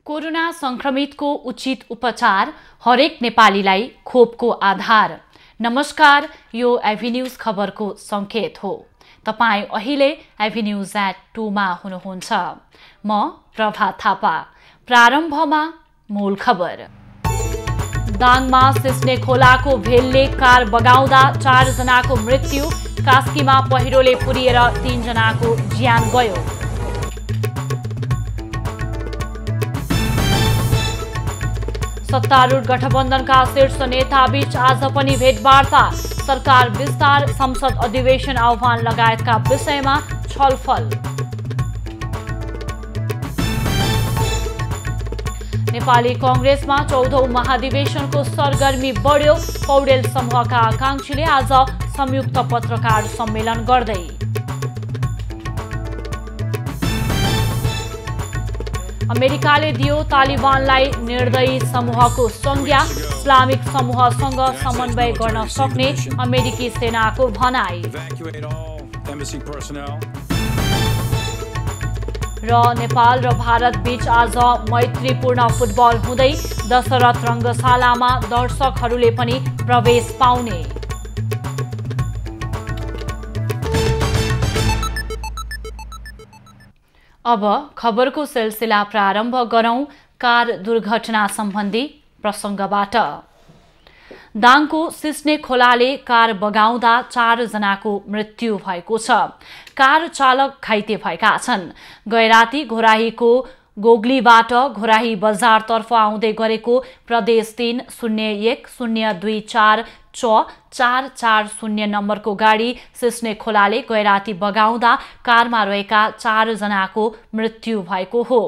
Corona संक्रमितको उचित उपचार हरेक नेपालीलाई खोपको आधार। नमस्कार, यो एभिन्यूज खबरको संकेत हो। तपाई अहिले एभिन्यूज@2 मा हुनुहुन्छ। म प्रभा थापा। प्रारम्भमा मूल खबर। दाङमा सिस्ने खोलाको भेलले कार बगाउँदा 4 जनाको मृत्यु। कास्कीमा पहिरोले पुरिएर 3 जनाको ज्यान गयो। सत्तारूढ गठबन्धनका शीर्ष नेता बीच आज पनि भेटवार्ता। सरकार विस्तार, संसद अधिवेशन आह्वान लगायतका विषयमा छलफल। नेपाली कांग्रेसमा 14औं महाधिवेशनको सरगर्मी बढ्यो। पौडेल समूहका आकांक्षीले आज संयुक्त पत्रकार सम्मेलन गर्दै। अमेरिकाले दियो तालिबानलाई निर्दयी समूहको संज्ञा। इस्लामिक समूहसँग समन्वय गर्न सक्ने अमेरिकी सेनाको भनाई। र नेपाल र भारत बीच आज मैत्रीपूर्ण फुटबल हुँदै। दशरथ रङ्गशालामा दर्शकहरूले पनि प्रवेश पाउने। अब खबरको सिलसिला प्रारम्भ गरौं कार दुर्घटना सम्बन्धी प्रसंगबाट। दाङको सिस्ने खोलाले कार बगाउँदा 4 जनाको मृत्यु भएको छ। कार चालक घाइते भएका छन्। गैराती घोराहीको गोगलीबाट घोराही बजारतर्फ आउँदै गरेको प्रदेश 3 01 024 440 नम्बरको गाडी सिस्ने खोलाले गैराती बगाउँदा कारमा रहेका 4 जनाको मृत्यु भएको हो।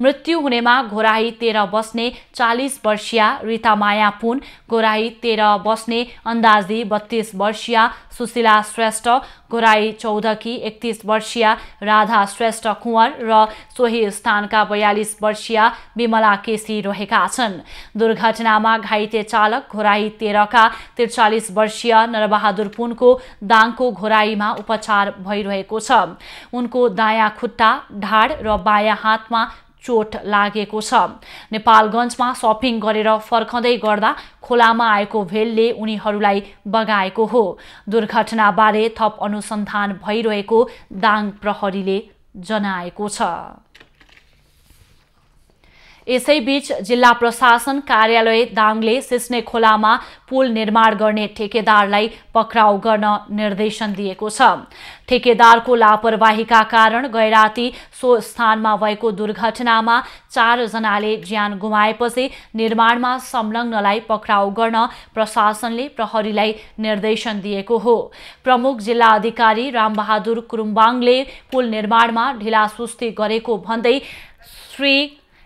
मृत्यु हुनेमा घोराही 13 बस्ने 40 वर्षीया रितामाया पुन, घोराही 13 बस्ने अन्दाजी 32 वर्षीया सुशीला श्रेष्ठ, घोराही 14 की 31 वर्षीया राधा श्रेष्ठ कुंवर र सोही स्थानका 42 वर्षीया विमला केसी रहेका छन्। दुर्घटनामा घाइते चालक घोराही 13 का 43 वर्षीय नरबहादुर पुनको दाङको घोराहीमा उपचार भइरहेको छ। उनको दायाँ खुट्टा, ढाड र बायाँ हातमा चोट लागेको छ। नेपालगञ्जमा शपिङ गरेर फर्कँदै गर्दा खोलामा आएको भेलले उनीहरूलाई बगाएको हो। दुर्घटनाबारे थप अनुसन्धान भइरहेको दाङ प्रहरीले जनाएको छ। यसैबीच जिल्ला प्रशासन कार्यालय दाङले सिस्ने खोलामा पुल निर्माण गर्ने ठेकेदारलाई पक्राउ गर्न निर्देशन दिएको छ। ठेकेदारको लापरवाहीका कारण गैराती सो स्थानमा भएको दुर्घटनामा 4 जनाले ज्यान गुमाएपछि निर्माणमा संलग्नलाई पक्राउ गर्न प्रशासनले प्रहरीलाई निर्देशन दिएको हो। प्रमुख जिल्ला अधिकारी रामबहादुर कुरुम्बाङले पुल निर्माणमा ढिलासुस्ती गरेको भन्दै श्री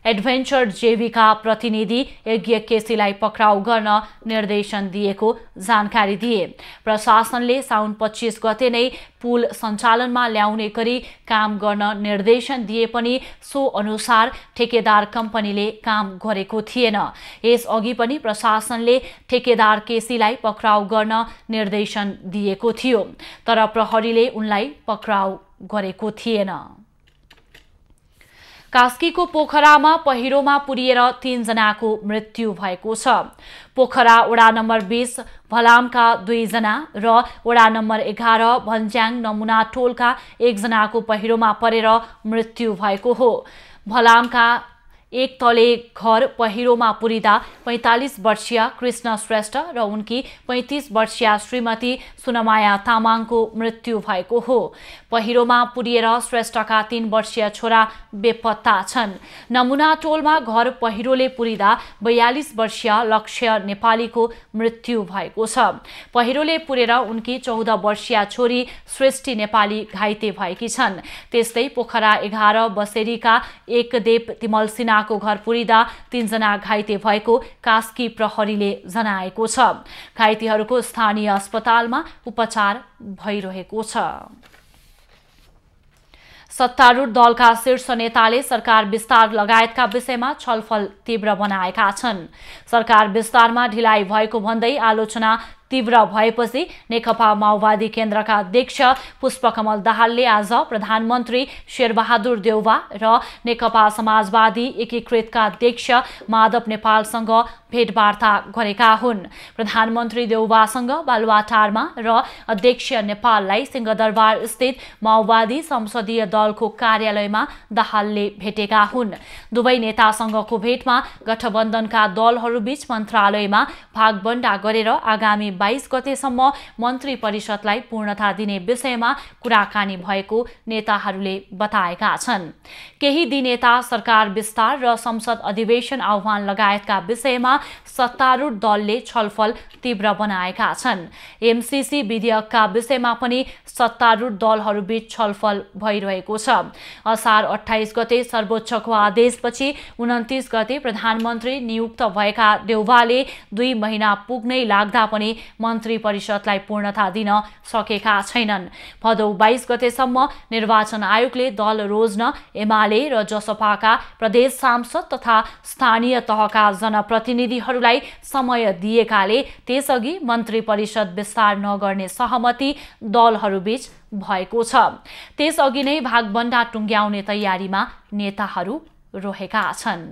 एडभेन्चर जेवीका प्रतिनिधि यज्ञ केसीलाई पक्राउ गर्न निर्देशन दिएको जानकारी दिए। प्रशासनले साउन 25 गते नै पुल सञ्चालनमा ल्याउने गरी काम गर्न निर्देशन दिए पनि सो अनुसार ठेकेदार कम्पनीले काम गरेको थिएन। यसअघि पनि प्रशासनले ठेकेदार केसीलाई पक्राउ गर्न निर्देशन दिएको थियो, तर प्रहरीले उनलाई पक्राउ गरेको थिएन। कास्कीको पोखरामा पहिरोमा पुरिएर 3 जनाको मृत्यु भएको छ। पोखरा वडा नम्बर 20 भलामका 2 जना र वडा नम्बर 11 भन्ज्याङ नमुना टोलका 1 जनाको पहिरोमा परेर मृत्यु भएको हो। भलामका एक तले घर पहिरोमा पुरिदा 45 वर्षीय कृष्ण श्रेष्ठ र उनकी 35 वर्षीय श्रीमती सुनमाया तामाङको मृत्यु भएको हो। पहिरोमा पुरिएर श्रेष्ठका 3 वर्षीय छोरा बेपत्ता छन्। नमुना टोलमा घर पहिरोले पुरिदा 42 वर्षीय लक्ष्य नेपालीको मृत्यु भएको छ। पहिरोले पुरेर उनकी 14 वर्षीय छोरी सृष्टि नेपाली घाइते भएकी छन्। त्यस्तै पोखरा 11 बसेरीका एकदेव तिमल सिन्हाको घर पुरिदा 3 जना घाइते भएको कास्की प्रहरीले जनाएको छ। घाइतेहरूको स्थानीय अस्पतालमा उपचार भइरहेको छ। सत्तारूढ दलका शीर्ष नेताले सरकार विस्तार लगायतका विषयमा छलफल तीव्र बनाएका छन्। सरकार विस्तारमा ढिलाइ भएको भन्दै आलोचना तीव्र भएपछि नेकपा माओवादी केन्द्रका अध्यक्ष पुष्पकमल दाहालले आज प्रधानमन्त्री शेरबहादुर देउवा र नेकपा समाजवादी एकीकृतका अध्यक्ष माधव नेपालसँग भेटवार्ता गरेका हुन्। प्रधानमन्त्री देउवासँग बालुवाटारमा र अध्यक्ष नेपाललाई सिंहदरबार स्थित माओवादी संसदीय दलको कार्यालयमा दाहालले भेटेका हुन्। दुवै नेतासँगको भेटमा गठबन्धनका दलहरूबीच मन्त्रालयमा भागबण्डा गरेर आगामी 22 गतेसम्म मन्त्री परिषदलाई पूर्णता दिने विषयमा कुराकानी भएको नेताहरूले बताएका छन्। केही दिन यता सरकार विस्तार र संसद अधिवेशन आह्वान लगायतका विषयमा सत्तारूढ दलले छलफल तीव्र बनाएका छन्। एमसीसी विधेयकका विषयमा पनि सत्तारूढ दलहरूबीच छलफल भइरहेको छ। असार 28 गते सर्वोच्चको आदेशपछि 29 गते प्रधानमन्त्री नियुक्त भएका देउवाले 2 महिना पुग्नै लाग्दा पनि मन्त्री परिषदलाई पूर्णता दिन सकेका छैनन्। भदौ 22 गतेसम्म निर्वाचन आयोगले दल रोज्न एमाले र जसपाका प्रदेश सांसद तथा स्थानीय तहका जनप्रतिनिधिहरूलाई समय दिएकाले त्यसअघि मन्त्री परिषद विस्तार नगर्ने सहमति दलहरूबीच भएको छ। त्यसअघि नै भागबण्डा टुङ्ग्याउने तयारीमा नेताहरू रहेका छन्।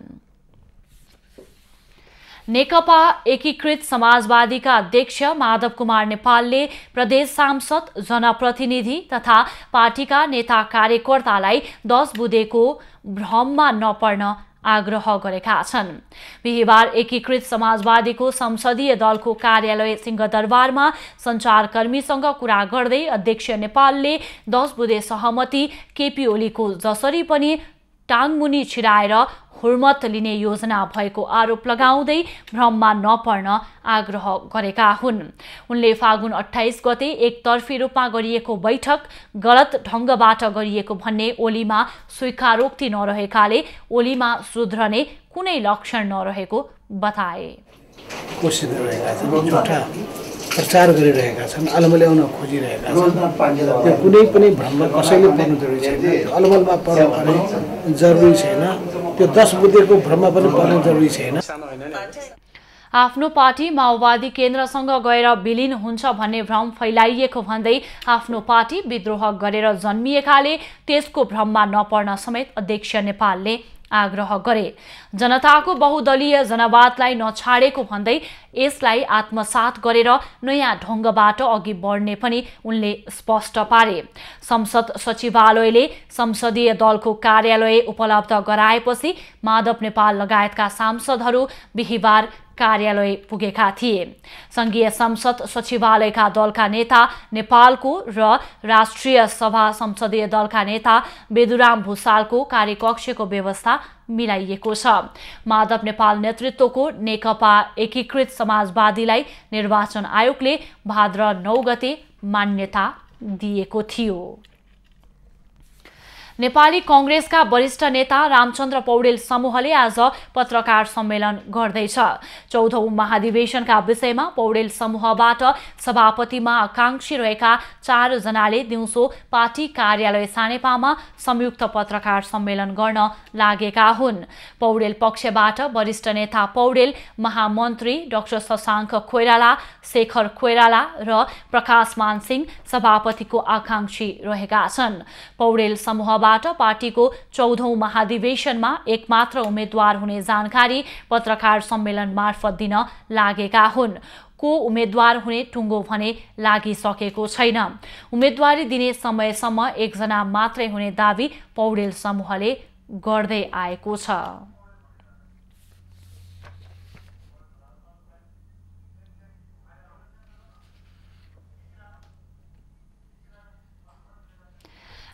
नेकपा एकीकृत समाजवादीका अध्यक्ष माधव कुमार नेपालले प्रदेश सांसद जनप्रतिनिधि तथा पार्टीका नेता कार्यकर्तालाई 10 बुँदेको भ्रममा नपर्न आग्रह गरेका छन्। बिहिबार एकीकृत समाजवादीको संसदीय दलको कार्यालय सिंहदरबारमा सञ्चारकर्मीसँग कुरा गर्दै अध्यक्ष नेपालले 10 बुँदे सहमति केपी ओलीको जसरी पनि टाङमुनि छिराएर हुर्मत लिने योजना भएको आरोप लगाउँदै भ्रममा नपर्न आग्रह गरेका हुन्। उनले फागुन 28 गते एकतर्फी रूपमा गरिएको बैठक गलत ढङ्गबाट गरिएको भन्ने ओलीमा स्वीकारोक्ति नरहेकाले ओलीमा सुध्रने कुनै लक्षण नरहेको बताए। कोसिस गरिरहेका छन्, झुटा प्रचार गरिरहेका छन्, अलमल्याउन खोजिरहेका छन्। त्यो कुनै पनि भ्रममा कसैले पर्नु जरुरी छैन। अलमलमा पर्नु जरुरी छैन। त्यो 10 बुँदेको भ्रममा पनि पर्नु जरुरी छैन। आफ्नो पार्टी माओवादी केन्द्रसँग गएर विलिन हुन्छ भन्ने भ्रम फैलाइएको भन्दै आफ्नो पार्टी विद्रोह गरेर जन्मिएकाले त्यसको भ्रममा नपर्न समेत अध्यक्ष नेपालले आग्रह गरे। जनताको बहुदलीय जनवादलाई नछाडेको भन्दै यसलाई आत्मसात गरेर नयाँ ढङ्गबाट अघि बढ्ने पनि उनले स्पष्ट पारे। संसद सचिवालयले संसदीय दलको कार्यालय उपलब्ध गराएपछि माधव नेपाल लगायतका सांसदहरू बिहिबार कार्यालय पुगेका थिए। संघीय संसद सचिवालयका दलका नेता नेपालको र राष्ट्रिय सभा संसदीय दलका नेता बेदुराम भुसालको कार्यकक्षको व्यवस्था मिलाइएको छ। माधव नेपाल नेतृत्वको नेकपा एकीकृत समाजवादीलाई निर्वाचन आयोगले भाद्र 9 गते मान्यता दिएको थियो। नेपाली कांग्रेसका वरिष्ठ नेता रामचन्द्र पौडेल समूहले आज पत्रकार सम्मेलन गर्दैछ। 14औं महाधिवेशनका विषयमा पौडेल समूहबाट सभापतिमा आकांक्षी रहेका 4 जनाले दिउँसो पार्टी कार्यालय सानेपामा संयुक्त पत्रकार सम्मेलन गर्न लागेका हुन्। पौडेल पक्षबाट वरिष्ठ नेता पौडेल, महामन्त्री डाक्टर शशाङ्क कोइराला, शेखर कोइराला र प्रकाश मानसिंह सभापतिको आकांक्षी रहेका छन्। पौडेल समूहबाट पार्टीको 14औं महाधिवेशनमा एकमात्र उम्मेद्वार हुने जानकारी पत्रकार सम्मेलन मार्फत दिन लागेका हुन्। को उम्मेद्वार हुने टुङ्गो भने लागिसकेको छैन। उम्मेद्वारी दिने समयसम्म 1 जना मात्रै हुने दावी पौडेल समूहले गर्दै आएको छ।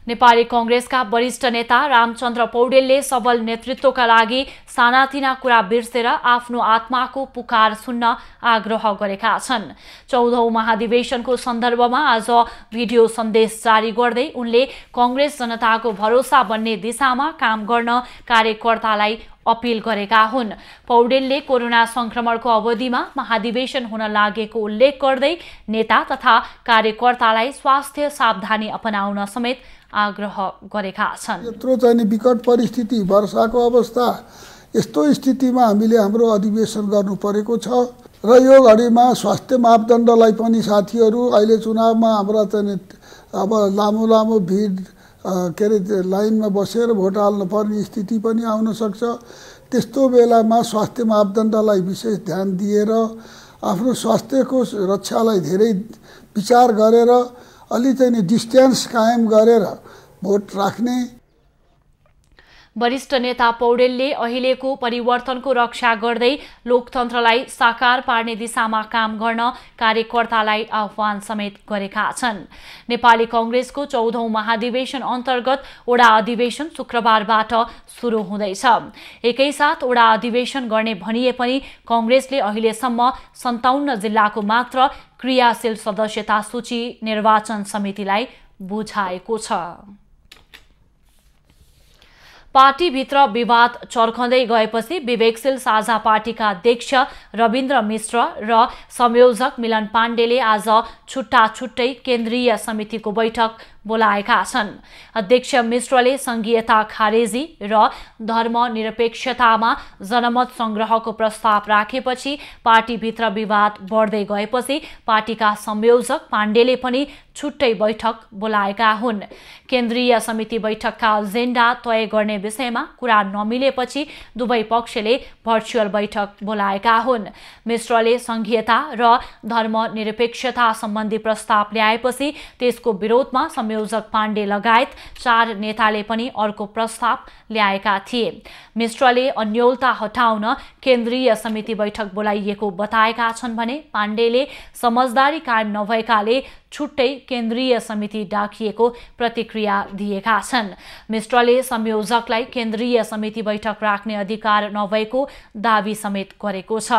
नेपाली कांग्रेसका वरिष्ठ नेता रामचन्द्र पौडेलले सबल नेतृत्वका लागि सानातिना कुरा बिर्सेर आफ्नो आत्माको पुकार सुन्न आग्रह गरेका छन्। 14औं महाधिवेशनको सन्दर्भमा आज भिडियो सन्देश जारी गर्दै उनले कांग्रेस जनताको भरोसा बन्ने दिशामा काम गर्न कार्यकर्तालाई अपील गरेका हुन्। पौडेलले कोरोना संक्रमणको अवधिमा महाधिवेशन हुन लागेको उल्लेख गर्दै नेता तथा कार्यकर्तालाई स्वास्थ्य सावधानी अपनाउन समेत आग्रह गरेका छन्। यत्रो चाहिँ विकट परिस्थिति, वर्षाको अवस्था, यस्तो स्थितिमा हामीले हाम्रो अधिवेशन गर्नु परेको छ र यो घडीमा स्वास्थ्य मापदण्डलाई पनि साथीहरू अहिले चुनावमा हाम्रा चाहिँ अब लामो भिड के अरे लाइनमा बसेर भोट हाल्नु पर्ने स्थिति पनि आउन सक्छ। त्यस्तो बेलामा स्वास्थ्य मापदण्डलाई विशेष ध्यान दिएर आफ्नो स्वास्थ्यको रक्षालाई धेरै विचार गरेर अलि चाहिँ डिस्टेन्स कायम गरेर भोट राख्ने। वरिष्ठ नेता पौडेलले अहिलेको परिवर्तनको रक्षा गर्दै लोकतन्त्रलाई साकार पार्ने दिशामा काम गर्न कार्यकर्तालाई आह्वान समेत गरेका छन्। नेपाली कांग्रेसको 14औं महाधिवेशन अन्तर्गत वडा अधिवेशन शुक्रबारबाट सुरु हुँदैछ। एकैसाथ वडा अधिवेशन गर्ने भनिए पनि कांग्रेसले अहिलेसम्म 57 जिल्लाको मात्र क्रियाशील सदस्यता सूची निर्वाचन समितिलाई बुझाएको छ। पार्टीभित्र विवाद चर्कँदै गएपछि विवेकशील साझा पार्टीका अध्यक्ष रविन्द्र मिश्र र संयोजक मिलन पाण्डेले आज छुट्टै केन्द्रीय समितिको बैठक बोलाएका छन्। अध्यक्ष मिश्रले संघीयता खारेजी र धर्मनिरपेक्षतामा जनमत संग्रहको प्रस्ताव राखेपछि पार्टीभित्र विवाद बढ्दै गएपछि पार्टीका संयोजक पाण्डेले पनि छुट्टै बैठक बोलाएका हुन्। केन्द्रीय समिति बैठकका एजेन्डा तय गर्ने विषयमा कुरा नमिलेपछि दुवै पक्षले भर्चुअल बैठक बोलाएका हुन्। मिश्रले संघीयता र धर्मनिरपेक्षता सम्बन्धी प्रस्ताव ल्याएपछि त्यसको विरोधमा संयोजक पाण्डे लगायत 4 नेताले पनि अर्को प्रस्ताव ल्याएका थिए। मिश्रले अन्योलता हटाउन केन्द्रीय समिति बैठक बोलाइएको बताएका छन् भने पाण्डेले समझदारी कायम नभएकाले छुट्टै केन्द्रीय समिति डाकिएको प्रतिक्रिया दिएका छन्। मिश्रले संयोजकलाई केन्द्रीय समिति बैठक राख्ने अधिकार नभएको दावी समेत गरेको छ।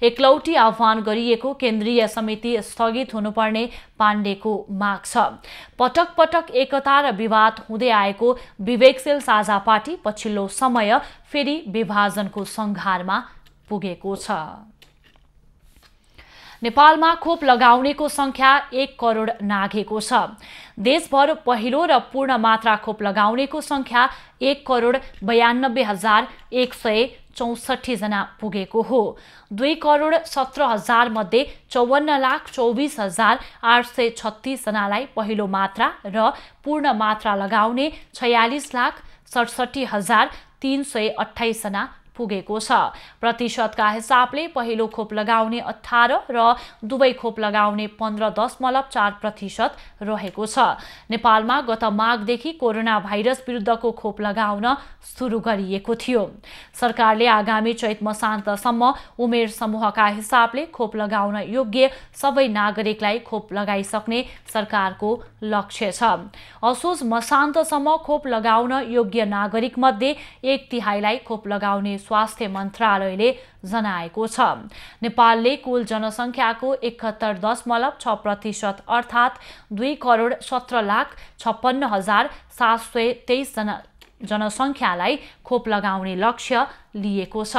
एकलौटी आह्वान गरिएको केन्द्रीय समिति स्थगित हुनुपर्ने पाण्डेको माग छ। पटक पटक एकता र विवाद हुँदै आएको विवेकशील साझा पार्टी पछिल्लो समय फेरि विभाजनको संघारमा पुगेको छ। नेपालमा खोप लगाउनेको संख्या 1 करोड नाघेको छ। देशभर पहिलो र पूर्ण मात्रा खोप लगाउनेको संख्या 1 करोड 92,164 जना पुगेको हो। 2 करोड 17 हजार मध्ये 54,24,836 जनालाई पहिलो मात्रा र पूर्ण मात्रा लगाउने 46,67,328 जना पुगेको छ। प्रतिशतका हिसाबले पहिलो खोप लगाउने 18 र दुवै खोप लगाउने 15.4% रहेको छ। नेपालमा गत माघदेखि कोरोना भाइरस विरुद्धको खोप लगाउन सुरु गरिएको थियो। सरकारले आगामी चैत मसान्तसम्म उमेर समूहका हिसाबले खोप लगाउन योग्य सबै नागरिकलाई खोप लगाइसक्ने सरकारको लक्ष्य छ। असोज मसान्तसम्म खोप लगाउन योग्य नागरिक मध्ये 1/3 खोप लगाउने स्वास्थ्य मन्त्रालयले जनाएको छ। नेपालले कुल जनसङ्ख्याको 71.6% अर्थात् 2 करोड 17,56,723 जनसङ्ख्यालाई खोप लगाउने लक्ष्य लिएको छ।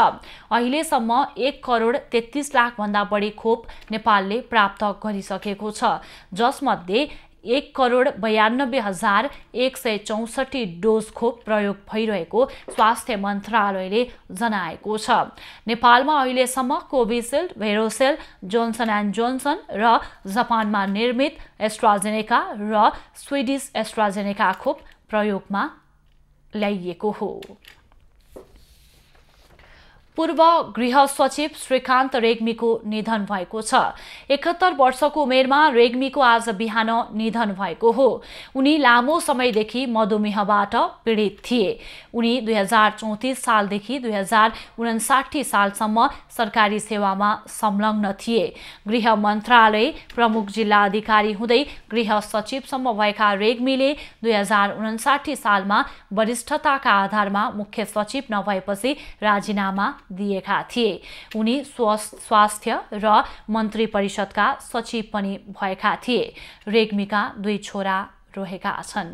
अहिलेसम्म 1 करोड 33 लाख भन्दा बढी खोप नेपालले प्राप्त गरिसकेको छ, जसमध्ये 1 करोड 92,164 डोज खोप प्रयोग भइरहेको स्वास्थ्य मन्त्रालयले जनाएको छ। नेपालमा अहिलेसम्म कोभिसिल्ड, भेरोसेल, जोन्सन एन्ड जोन्सन र जापानमा निर्मित एस्ट्राजेनेका र स्विडिस एस्ट्राजेनेका खोप प्रयोगमा ल्याइएको हो। पूर्व गृह सचिव श्रीकान्त रेग्मीको निधन भएको छ। 71 वर्षको उमेरमा रेग्मीको आज बिहान निधन भएको हो। उनी लामो समयदेखि मधुमेहबाट पीडित थिए। उनी 2034 सालदेखि 2059 सालसम्म सरकारी सेवामा संलग्न थिए। गृह मन्त्रालय प्रमुख जिल्ला अधिकारी हुँदै गृह सचिवसम्म भएका रेग्मीले 2059 सालमा वरिष्ठताका आधारमा मुख्य सचिव नभएपछि राजीनामा दिएका थिए। उनी स्वास्थ्य र मन्त्री परिषदका सचिव पनि भएका थिए। रेग्मीका 2 छोरा रहेका छन्।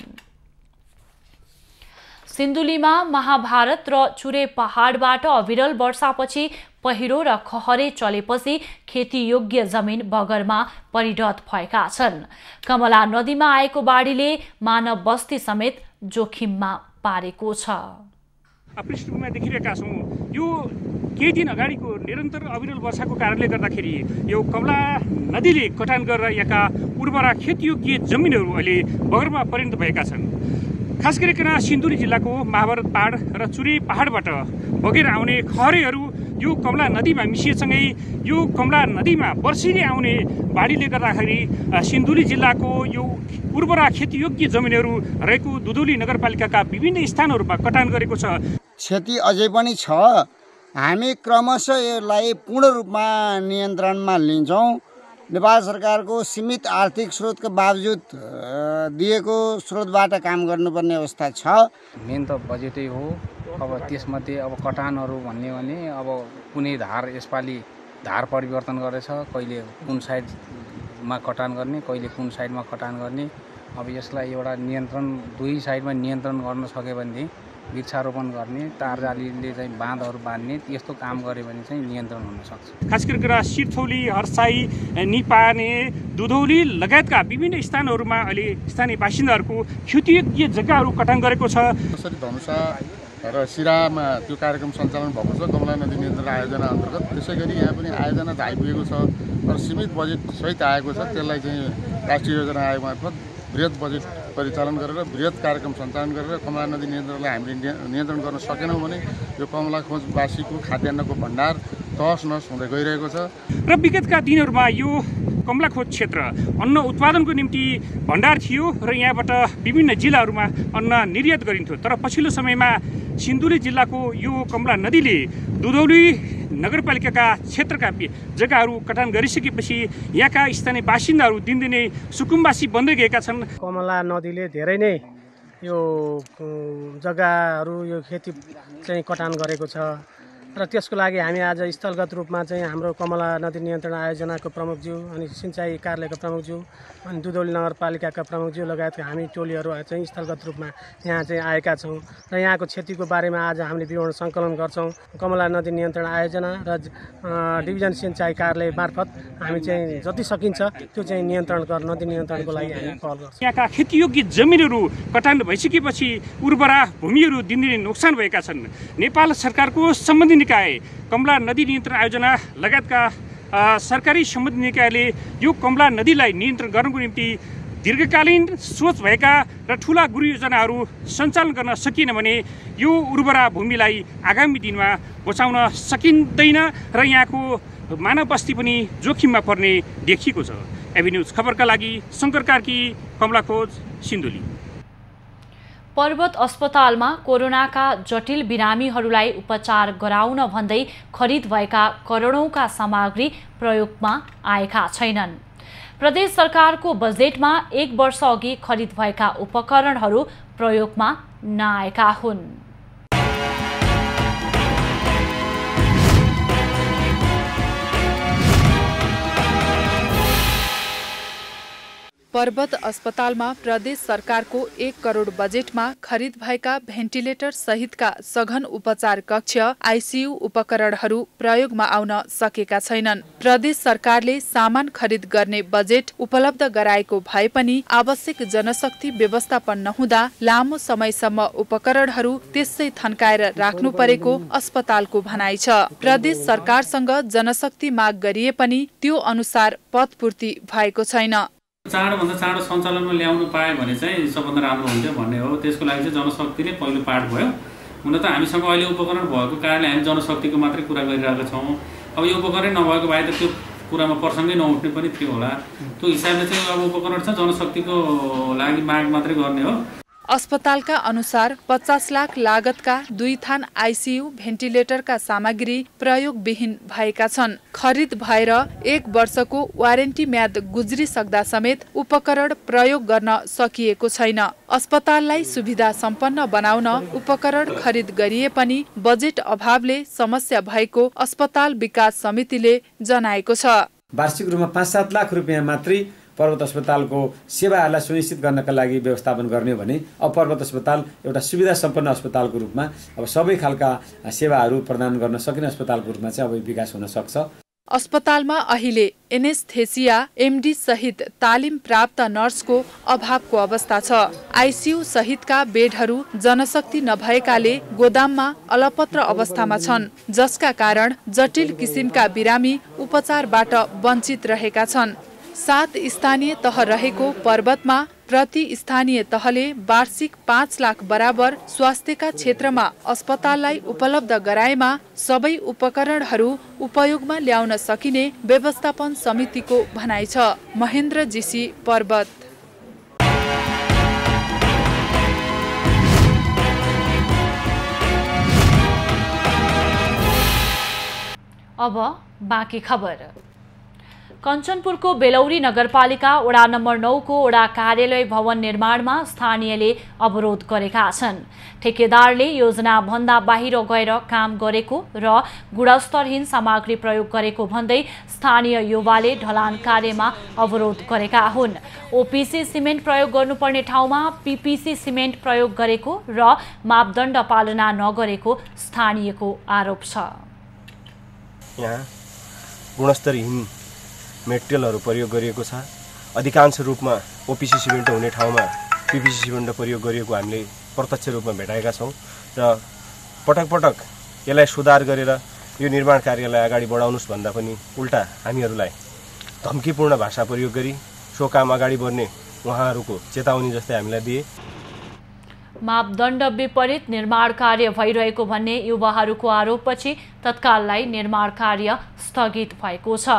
सिन्धुलीमा महाभारत र चुरे पहाडबाट अविरल वर्षापछि पहिरो र खहरे चलेपछि खेतीयोग्य जमिन बगरमा परिणत भएका छन्। कमला नदीमा आएको बाढीले मानव बस्ती समेत जोखिममा पारेको छ। पृष्ठभूमिमा देखिरहेका छौँ यो केही दिन अगाडिको निरन्तर अविरल वर्षाको कारणले गर्दाखेरि यो कमला नदीले कटान गरेर यहाँका उर्वरा खेतीयोग्य जमिनहरू अहिले बगरमा परिणत भएका छन्। खास गरिकन सिन्धुली जिल्लाको महाभारत पहाड र चुरे पहाडबाट बगेर आउने खहरेहरू यो कमला नदीमा मिसिएसँगै यो कमला नदीमा वर्षेनी आउने बाढीले गर्दाखेरि सिन्धुली जिल्लाको यो उर्वरा खेतीयोग्य जमिनहरू रहेको दुधौली नगरपालिकाका विभिन्न स्थानहरूमा कटान गरेको छ। क्षति अझै पनि छ। हामी क्रमशः यसलाई पूर्ण रूपमा नियन्त्रणमा लिन्छौँ। नेपाल सरकारको सीमित आर्थिक स्रोतको बावजुद दिएको स्रोतबाट काम गर्नुपर्ने अवस्था छ। मेन त बजेटै हो। अब त्यसमध्ये अब कटानहरू भन्ने भने अब कुनै धार यसपालि धार परिवर्तन गरेछ, कहिले कुन साइडमा कटान गर्ने, कहिले कुन साइडमा कटान गर्ने। अब यसलाई एउटा नियन्त्रण दुई साइडमा नियन्त्रण गर्न सक्यो भने वृक्षारोपण गर्ने, तारजालीले चाहिँ बाँधहरू बाँध्ने यस्तो काम गर्यो भने चाहिँ नियन्त्रण हुन सक्छ। खास गरेर सिरथौली, हर्साई, निपाने, दुधौली लगायतका विभिन्न स्थानहरूमा अहिले स्थानीय बासिन्दाहरूको खेतीयोग्य जग्गाहरू कटान गरेको छ। कसरी धनुषा र सिरामा त्यो कार्यक्रम सञ्चालन भएको छ कमला नदी नियन्त्रण आयोजना अन्तर्गत। त्यसै गरी यहाँ पनि आयोजना त आइपुगेको छ तर सीमित बजेट सहित आएको छ। त्यसलाई चाहिँ राष्ट्रिय योजना आयोग मार्फत बृहत बजेट परिचालन गरेर बृहत कार्यक्रम सञ्चालन गरेर कमला नदी नियन्त्रणलाई हामीले नियन्त्रण गर्न सकेनौँ भने यो कमला खोजवासीको खाद्यान्नको भण्डार तहस नहस हुँदै गइरहेको छ। र विगतका दिनहरूमा यो कमलाखोज क्षेत्र अन्न उत्पादनको निम्ति भण्डार थियो र यहाँबाट विभिन्न जिल्लाहरूमा अन्न निर्यात गरिन्थ्यो। तर पछिल्लो समयमा सिन्धुली जिल्लाको यो कमला नदीले दुधौली नगरपालिकाका क्षेत्रका जग्गाहरू कटान गरिसकेपछि यहाँका स्थानीय बासिन्दाहरू दिनदिनै सुकुम्बासी बन्दै गएका छन्। कमला नदीले धेरै नै यो जग्गाहरू यो खेती चाहिँ कटान गरेको छ र त्यसको लागि हामी आज स्थलगत रूपमा चाहिँ हाम्रो कमला नदी नियन्त्रण आयोजनाको प्रमुखज्यू अनि सिँचाइ कार्यालयका प्रमुखज्यू अनि दुधौली नगरपालिकाका प्रमुखज्यू लगायतका हामी टोलीहरू चाहिँ स्थलगत रूपमा यहाँ चाहिँ आएका छौँ र यहाँको क्षतिको बारेमा आज हामीले विवरण सङ्कलन गर्छौँ। कमला नदी नियन्त्रण आयोजना र डिभिजन सिँचाइ कार्यालय मार्फत हामी चाहिँ जति सकिन्छ त्यो चाहिँ नियन्त्रण गर्न नदी नियन्त्रणको लागि हामी पहल गर्छौँ। यहाँका खेतीयोग्य जमिनहरू कटान भइसकेपछि उर्वरा भूमिहरू दिनदिनै नोक्सान भएका छन्। नेपाल सरकारको सम्बन्धित निकाय कमला नदी नियन्त्रण आयोजना लगायतका सरकारी सम्बन्धित निकायले यो कमला नदीलाई नियन्त्रण गर्नको निम्ति दीर्घकालीन सोच भएका र ठुला गुरु योजनाहरू सञ्चालन गर्न सकिएन भने यो उर्वरा भूमिलाई आगामी दिनमा बचाउन सकिँदैन र यहाँको मानव बस्ती पनि जोखिममा पर्ने देखिएको छ। एबी न्युज खबरका लागि शङ्कर कार्की, कमलाखोज, सिन्धुली। पर्वत अस्पतालमा कोरोनाका जटिल बिरामीहरूलाई उपचार गराउन भन्दै खरिद भएका करोडौंका सामग्री प्रयोगमा आएका छैनन्। प्रदेश सरकारको बजेटमा 1 वर्ष अघि खरिद भएका उपकरणहरू प्रयोगमा नआएका हुन्। पर्वत अस्पतालमा प्रदेश सरकारको 1 करोड बजेटमा खरिद भएका भेन्टिलेटर सहितका सघन उपचार कक्ष आइसियु उपकरणहरू प्रयोगमा आउन सकेका छैनन्। प्रदेश सरकारले सामान खरिद गर्ने बजेट उपलब्ध गराएको भए पनि आवश्यक जनशक्ति व्यवस्थापन नहुँदा लामो समयसम्म उपकरणहरू त्यसै थन्काएर राख्नु परेको अस्पतालको भनाइ छ। प्रदेश सरकारसँग जनशक्ति माग गरिए पनि त्यो अनुसार पदपूर्ति भएको छैन। चाँडोभन्दा चाँडो सञ्चालनमा ल्याउनु पाए भने चाहिँ सबभन्दा राम्रो हुन्थ्यो भन्ने हो। त्यसको लागि चाहिँ जनशक्ति नै पहिलो पार्ट भयो। हुन त हामीसँग अहिले उपकरण भएको कारणले हामी जनशक्तिको मात्रै कुरा गरिरहेका छौँ। अब यो उपकरण नभएको भए त त्यो कुरामा प्रसङ्गै नउठ्ने पनि थियो होला। त्यो हिसाबले चाहिँ अब उपकरण छ जनशक्तिको लागि माग मात्रै गर्ने हो। अस्पतालका अनुसार 50 लाख लागतका 2 थान आइसियु भेन्टिलेटरका सामग्री प्रयोगविहीन भएका छन्। खरिद भएर 1 वर्षको वारेन्टी म्याद गुज्रिसक्दा समेत उपकरण प्रयोग गर्न सकिएको छैन। अस्पताललाई सुविधा सम्पन्न बनाउन उपकरण खरिद गरिए पनि बजेट अभावले समस्या भएको अस्पताल विकास समितिले जनाएको छ। वार्षिक रूपमा 5-7 लाख रुपियाँ मात्रै पर्वत अस्पतालको सेवाहरूलाई सुनिश्चित गर्नका लागि व्यवस्थापन गर्ने हो भने अब पर्वत अस्पताल एउटा सुविधा सम्पन्न अस्पतालको रूपमा अब सबै खालका सेवाहरू प्रदान गर्न सकिने अस्पतालको रूपमा चाहिँ अब विकास हुन सक्छ। अस्पतालमा अहिले एनेस्थेसिया, एमडी सहित तालिम प्राप्त नर्सको अभावको अवस्था छ। आइसियू सहितका बेडहरू जनशक्ति नभएकाले गोदाममा अलपत्र अवस्थामा छन्, जसका कारण जटिल किसिमका बिरामी उपचारबाट वञ्चित रहेका छन्। 7 स्थानीय तह रहेको पर्वतमा प्रति स्थानीय तहले वार्षिक 5 लाख बराबर स्वास्थ्यका क्षेत्रमा अस्पताललाई उपलब्ध गराएमा सबै उपकरणहरू उपयोगमा ल्याउन सकिने व्यवस्थापन समितिको भनाइ छ। महेन्द्र जीसी, पर्वत। अब बाँकी खबर। कञ्चनपुरको बेलौरी नगरपालिका वडा नम्बर 9 को वडा कार्यालय भवन निर्माणमा स्थानीयले अवरोध गरेका छन्। ठेकेदारले योजना भन्दा बाहिर गएर काम गरेको र गुणस्तरहीन सामग्री प्रयोग गरेको भन्दै स्थानीय युवाले ढलान कार्यमा अवरोध गरेका हुन्। ओपीसी सिमेन्ट प्रयोग गर्नुपर्ने ठाउँमा पीपीसी सिमेन्ट प्रयोग गरेको र मापदण्ड पालना नगरेको स्थानीयको आरोप छ। यहाँ गुणस्तरहीन मेटेरियलहरू प्रयोग गरिएको छ। अधिकांश रूपमा ओपीसी सिमेन्ट हुने ठाउँमा पीपीसी सिमेन्ट प्रयोग गरिएको हामीले प्रत्यक्ष रूपमा भेटाएका छौँ र पटक पटक यसलाई सुधार गरेर यो निर्माण कार्यलाई अगाडि बढाउनुस् भन्दा पनि उल्टा हामीहरूलाई धम्कीपूर्ण भाषा प्रयोग गरी सो काम अगाडि बढ्ने उहाँहरूको चेतावनी जस्तै हामीलाई दिए। मापदण्ड विपरीत निर्माण कार्य भइरहेको भन्ने युवाहरूको आरोपपछि तत्काललाई निर्माण कार्य स्थगित भएको छ।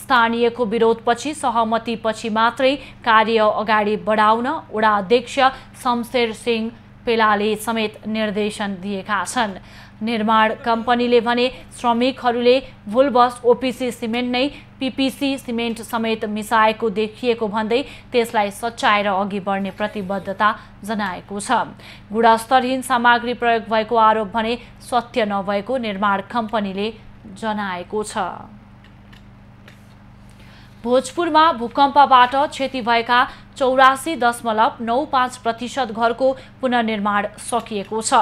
स्थानीयको विरोधपछि सहमतिपछि मात्रै कार्य अगाडि बढाउन वडा अध्यक्ष शमशेर सिंह पेलाले समेत निर्देशन दिएका छन्। निर्माण कम्पनीले भने श्रमिकहरूले भुलवश ओपीसी सिमेन्ट नै पीपीसी सिमेन्ट समेत मिसाएको देखिएको भन्दै त्यसलाई सच्याएर अघि बढ्ने प्रतिबद्धता जनाएको छ। गुणस्तरहीन सामग्री प्रयोग भएको आरोप भने सत्य नभएको निर्माण कम्पनीले जनाएको छ। भोजपुरमा भूकम्पबाट क्षति भएका 84.95% घरको पुनर्निर्माण सकिएको छ।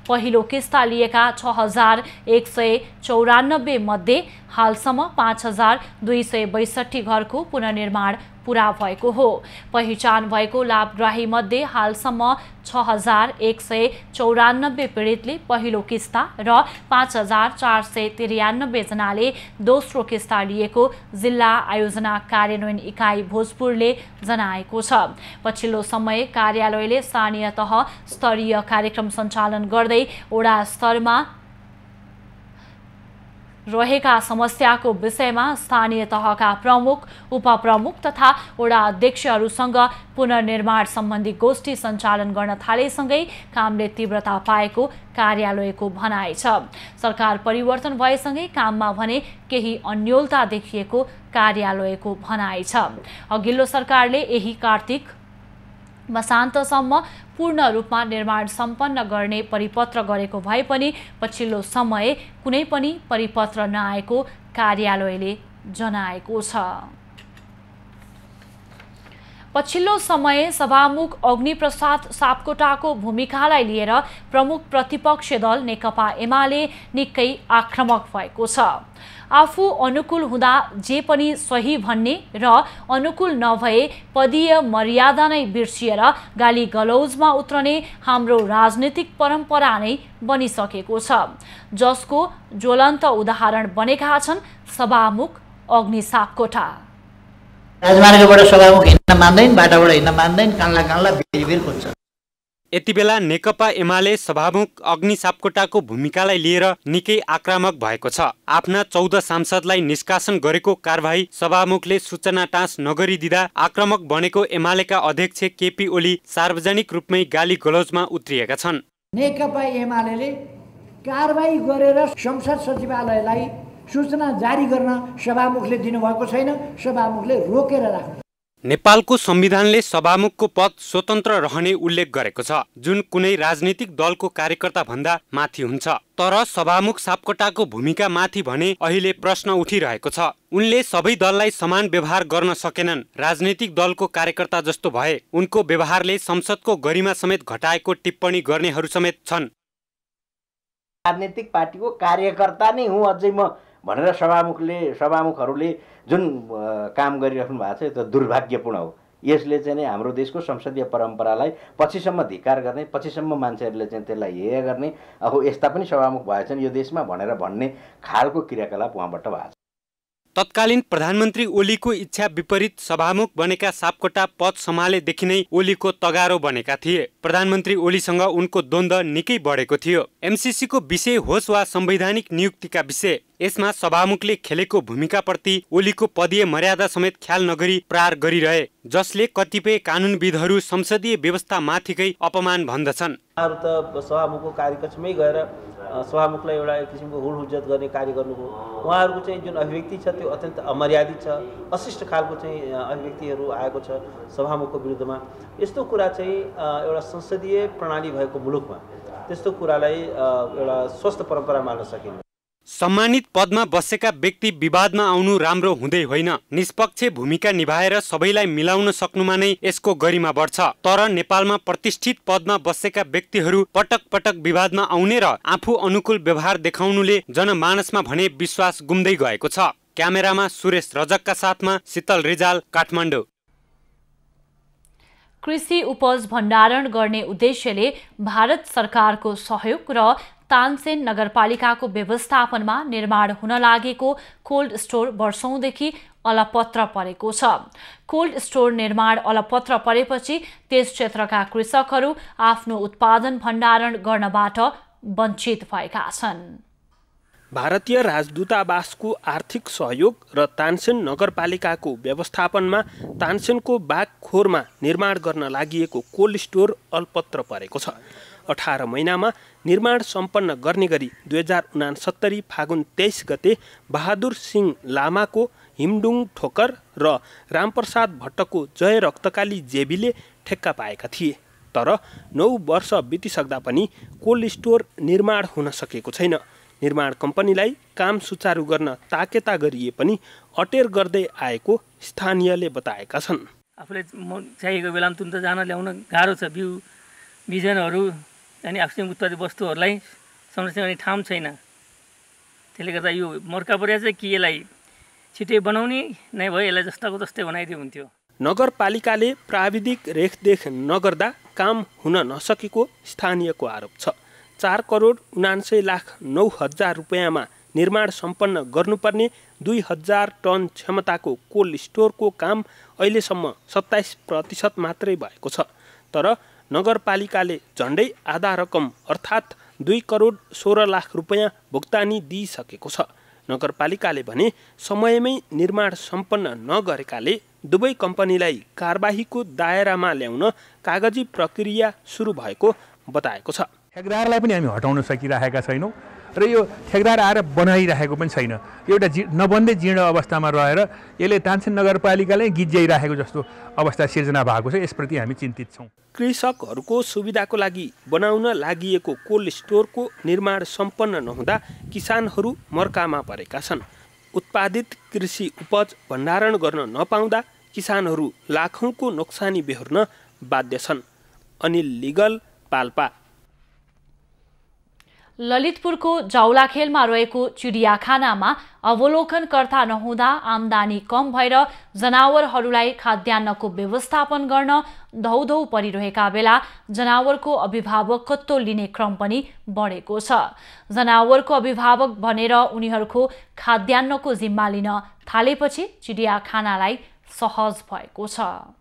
पहिलो किस्ता लिएका 6194 मध्ये हालसम्म 5262 घरको पुनर्निर्माण पूरा भएको हो। पहिचान भएको लाभग्राही मध्ये हालसम्म 6194 पीडितले पहिलो किस्ता र 5493 जनाले दोस्रो किस्ता लिएको जिल्ला आयोजना कार्यान्वयन इकाइ भोजपुरले जनाएको छ। पछिल्लो समय कार्यालयले स्थानीय तह स्तरीय कार्यक्रम सञ्चालन गर्दै वडा स्तरमा रहेका समस्याको विषयमा स्थानीय तहका प्रमुख, उपप्रमुख तथा वडा अध्यक्षहरूसँग पुनर्निर्माण सम्बन्धी गोष्ठी सञ्चालन गर्न थालेसँगै कामले तीव्रता पाएको कार्यालयको भनाइ छ। सरकार परिवर्तन भएसँगै काममा भने केही अन्योलता देखिएको कार्यालयको भनाइ छ। अघिल्लो सरकारले यही कार्तिक मसान्तसम्म पूर्ण रूपमा निर्माण सम्पन्न गर्ने परिपत्र गरेको भए पनि पछिल्लो समय कुनै पनि परिपत्र नआएको कार्यालयले जनाएको छ। पछिल्लो समय सभामुख अग्निप्रसाद सापकोटाको भूमिकालाई लिएर प्रमुख प्रतिपक्ष दल नेकपा एमाले निकै आक्रामक भएको छ। आफू अनुकूल हुँदा जे पनि सही भन्ने र अनुकूल नभए पदीय मर्यादा नै बिर्सिएर गाली गलौजमा उत्रने हाम्रो राजनीतिक परम्परा नै बनिसकेको छ, जसको ज्वलन्त उदाहरण बनेका छन् सभामुख अग्नि सापकोटा। राजमार्गबाट सभामुख हिँड्न मान्दैन, बाटाबाट हिँड्न मान्दैन, कान्ला कान्ला बिरबिर खोज्छ। यति बेला नेकपा एमाले सभामुख अग्नि सापकोटाको भूमिकालाई लिएर निकै आक्रामक भएको छ। आफ्ना 14 सांसदलाई निष्कासन गरेको कारबाही सभामुखले सूचना टाँस नगरिदिँदा आक्रामक बनेको एमालेका अध्यक्ष केपी ओली सार्वजनिक रूपमै गाली गलौजमा उत्रिएका छन्। नेकपा एमाले कारबाही गरेर संसद सचिवालयलाई सूचना जारी गर्न सभामुखले दिनुभएको छैन, सभामुखले रोकेर राख्नु। नेपालको संविधानले सभामुखको पद स्वतन्त्र रहने उल्लेख गरेको छ, जुन कुनै राजनीतिक दलको कार्यकर्ता भन्दा माथि हुन्छ। तर सभामुख सापकोटाको भूमिका माथि भने अहिले प्रश्न उठिरहेको छ। उनले सबै दललाई समान व्यवहार गर्न सकेनन्। राजनीतिक दलको कार्यकर्ता जस्तो भए उनको व्यवहारले संसदको गरिमा समेत घटाएको टिप्पणी गर्नेहरू समेत छन्। राजनीतिक पार्टीको कार्यकर्ता नै हुँ अझै म भनेर सभामुखहरूले जुन काम गरिराख्नु भएको छ त्यो दुर्भाग्यपूर्ण हो। यसले चाहिँ हाम्रो देशको संसदीय परम्परालाई पछिसम्म धिक्कार गर्ने, पछिसम्म मान्छेहरूले चाहिँ त्यसलाई हेय गर्ने, अब यस्ता पनि सभामुख भएछन् यो देशमा भनेर भन्ने खालको क्रियाकलाप उहाँबाट भएको छ। तत्कालीन प्रधानमन्त्री ओलीको इच्छा विपरीत सभामुख बनेका सापकोटा पद सम्हालेदेखि नै ओलीको तगारो बनेका थिए। प्रधानमन्त्री ओलीसँग उनको द्वन्द्व निकै बढेको थियो। एमसीसीको विषय होस् वा संवैधानिक नियुक्तिका विषय, यसमा सभामुखले खेलेको भूमिकाप्रति ओलीको पदीय मर्यादा समेत ख्याल नगरी प्रहार गरिरहे, जसले कतिपय कानुनविदहरू संसदीय व्यवस्था माथिकै अपमान भन्दछन्। त सभामुखको कार्यकक्षमै गएर सभामुखलाई एउटा एक किसिमको हुलहुज्जत गर्ने कार्य गर्नुभयो। उहाँहरूको चाहिँ जुन अभिव्यक्ति छ त्यो अत्यन्त अमर्यादित छ, अशिष्ट खालको चाहिँ अभिव्यक्तिहरू आएको छ सभामुखको विरुद्धमा। यस्तो कुरा चाहिँ एउटा संसदीय प्रणाली भएको मुलुकमा त्यस्तो कुरालाई एउटा स्वस्थ परम्परा मान्न सकिन्छ। सम्मानित पदमा बसेका व्यक्ति विवादमा आउनु राम्रो हुँदै होइन। निष्पक्ष भूमिका निभाएर सबैलाई मिलाउन सक्नुमा नै यसको गरिमा बढ्छ। तर नेपालमा प्रतिष्ठित पदमा बसेका व्यक्तिहरू पटक पटक विवादमा आउने र आफू अनुकूल व्यवहार देखाउनुले जनमानसमा भने विश्वास गुम्दै गएको छ। क्यामेरामा सुरेश रजकका साथमा शीतल रिजाल, काठमाडौँ। कृषि उपज भण्डारण गर्ने उद्देश्यले भारत सरकारको सहयोग र तानसेन नगरपालिकाको व्यवस्थापनमा निर्माण हुन लागेको कोल्ड स्टोर वर्षौंदेखि अलपत्र परेको छ। कोल्ड स्टोर निर्माण अलपत्र परेपछि त्यस क्षेत्रका कृषकहरू आफ्नो उत्पादन भण्डारण गर्नबाट वञ्चित भएका छन्। भारतीय राजदूतावासको आर्थिक सहयोग र तानसेन नगरपालिकाको व्यवस्थापनमा तानसेनको बागखोरमा निर्माण गर्न लागिएको कोल्ड स्टोर अलपत्र परेको छ। 18 महिनामा निर्माण सम्पन्न गर्ने गरी 2069 फागुन 23 गते बहादुर सिंह लामाको हिमडुङ ठोकर र रामप्रसाद भट्टको जय रक्तकाली जेबीले ठेक्का पाएका थिए। तर 9 वर्ष बितिसक्दा पनि कोल्ड स्टोर निर्माण हुन सकेको छैन। निर्माण कम्पनीलाई काम सुचारू गर्न ताकेता गरिए पनि अटेर गर्दै आएको स्थानीयले बताएका छन्। आफूले चाहिएको बेलामा तुन त जान ल्याउन गाह्रो छ। बिजनहरू अनि आफूसँग उत्पादित वस्तुहरूलाई संरक्षण गर्ने ठाउँ छैन। त्यसले गर्दा यो मर्का परेको चाहिँ कि यसलाई छिटै बनाउने नै भयो, यसलाई जस्ताको तस्तै बनाइदियो हुन्थ्यो। नगरपालिकाले प्राविधिक रेखदेख नगर्दा काम हुन नसकेको स्थानीयको आरोप छ। 4,49,09,000 रुपियाँमा निर्माण सम्पन्न गर्नुपर्ने 2,000 टन क्षमताको कोल्ड स्टोरको काम अहिलेसम्म 27% मात्रै भएको छ। तर नगरपालिकाले झन्डै आधा रकम अर्थात् 2,16,00,000 रुपियाँ भुक्तानी दिइसकेको छ। नगरपालिकाले भने समयमै निर्माण सम्पन्न नगरेकाले दुवै कम्पनीलाई कारबाहीको दायरामा ल्याउन कागजी प्रक्रिया सुरु भएको बताएको छ। ठेकदारलाई पनि हामी हटाउन सकिरहेका छैनौँ र यो ठेकदार आएर बनाइरहेको पनि छैन। एउटा नबन्दै जीर्ण अवस्थामा रहेर यसले तानसेन नगरपालिकालाई गिज्याइरहेको जस्तो अवस्था सिर्जना भएको छ। यसप्रति हामी चिन्तित छौँ। कृषकहरूको सुविधाको लागि बनाउन लागिएको कोल्ड स्टोरको निर्माण सम्पन्न नहुँदा किसानहरू मर्कामा परेका छन्। उत्पादित कृषि उपज भण्डारण गर्न नपाउँदा किसानहरू लाखौँको नोक्सानी बेहोर्न बाध्य छन्। अनिल लिगल, पाल्पा। ललितपुरको जाउलाखेलमा रहेको चिडियाखानामा अवलोकनकर्ता नहुँदा आम्दानी कम भएर जनावरहरूलाई खाद्यान्नको व्यवस्थापन गर्न धौधौ परिरहेका बेला जनावरको अभिभावकत्व लिने क्रम पनि बढेको छ। जनावरको अभिभावक भनेर उनीहरूको खाद्यान्नको जिम्मा लिन थालेपछि चिडियाखानालाई सहज भएको छ।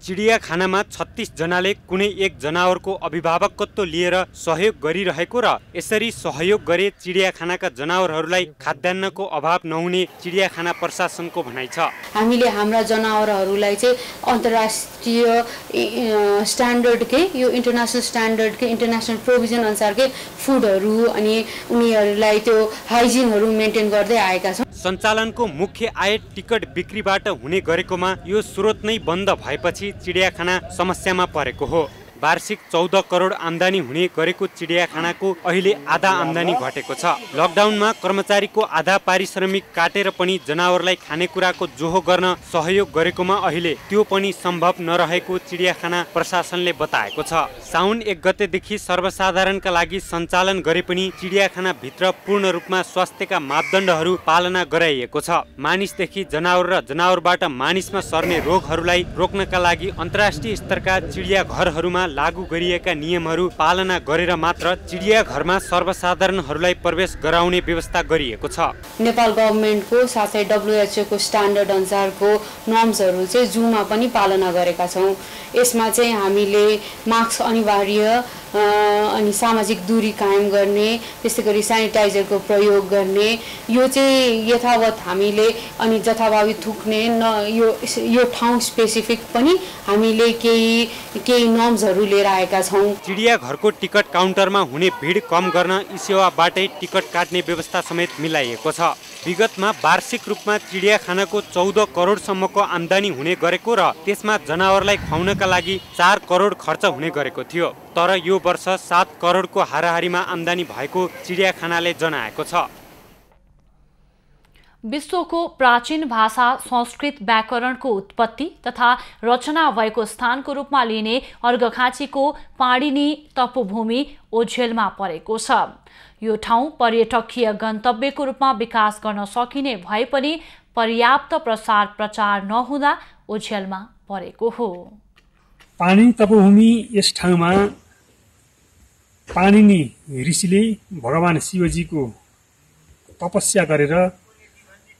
चिडियाखानामा 36 जनाले कुनै एक जनावरको अभिभावकत्व लिएर सहयोग गरिरहेको र यसरी सहयोग गरे चिडियाखानाका जनावरहरूलाई खाद्यान्नको अभाव नहुने चिडियाखाना प्रशासनको भनाइ छ। हामीले हाम्रा जनावरहरूलाई चाहिँ अन्तर्राष्ट्रिय स्ट्यान्डर्डकै यो इन्टरनेसनल स्ट्यान्डर्डकै इन्टरनेसनल प्रोभिजन अनुसारकै फुडहरू अनि उनीहरूलाई त्यो हाइजिनहरू मेन्टेन गर्दै आएका छौँ। सञ्चालनको मुख्य आय टिकट बिक्रीबाट हुने गरेकोमा यो स्रोत नै बन्द भएपछि चिडियाखाना समस्यामा परेको हो। वार्षिक 14 करोड आम्दानी हुने गरेको चिडियाखानाको अहिले आधा आम्दानी घटेको छ। लकडाउनमा कर्मचारीको आधा पारिश्रमिक काटेर पनि जनावरलाई खानेकुराको जोहो गर्न सहयोग गरेकोमा अहिले त्यो पनि सम्भव नरहेको चिडियाखाना प्रशासनले बताएको छ। साउन 1 गतेदेखि सर्वसाधारणका लागि सञ्चालन गरे पनि चिडियाखाना भित्र पूर्ण रूपमा स्वास्थ्यका मापदण्डहरू पालना गराइएको छ। मानिसदेखि जनावर र जनावरबाट मानिसमा सर्ने रोगहरूलाई रोक्नका लागि अन्तर्राष्ट्रिय स्तरका चिडियाघरहरूमा लागू गरिएका नियमहरू पालना गरेर मात्र चिडियाघरमा सर्वसाधारणहरूलाई प्रवेश गराउने व्यवस्था गरिएको छ। नेपाल गभर्नमेन्टको साथै WHO को स्ट्यान्डर्ड अनुसारको नर्म्सहरू चाहिँ जूमा पनि पालना गरेका छौँ। यसमा चाहिँ हामीले मास्क अनिवार्य अनि सामाजिक दूरी कायम गर्ने, त्यस्तै गरी सेनिटाइजरको प्रयोग गर्ने, यो चाहिँ यथावत हामीले अनि जथाभावी थुक्ने यो ठाउँ स्पेसिफिक पनि हामीले केही नर्म्सहरू लिएर आएका छौँ। चिडियाघरको टिकट काउन्टरमा हुने भिड कम गर्न ई सेवाबाटै टिकट काट्ने व्यवस्था समेत मिलाइएको छ। विगतमा वार्षिक रूपमा चिडियाखानाको 14 करोडसम्मको आम्दानी हुने गरेको र त्यसमा जनावरलाई खुवाउनका लागि 4 करोड खर्च हुने गरेको थियो। तर यो वर्ष 7 करोडको हाराहारीमा आम्दानी भएको चिडियाखानाले जनाएको छ। विश्वको प्राचीन भाषा संस्कृत व्याकरणको उत्पत्ति तथा रचना भएको स्थानको रूपमा लिने अर्घखाँचीको पाणिनी तपोभूमि ओझेलमा परेको छ। यो ठाउँ पर्यटकीय गन्तव्यको रूपमा विकास गर्न सकिने भए पनि पर्याप्त प्रचार नहुँदा ओझेलमा परेको हो। पाणिनी तपोभूमि यस ठाउँमा पाणिनी ऋषिले भगवान शिवजीको तपस्या गरेर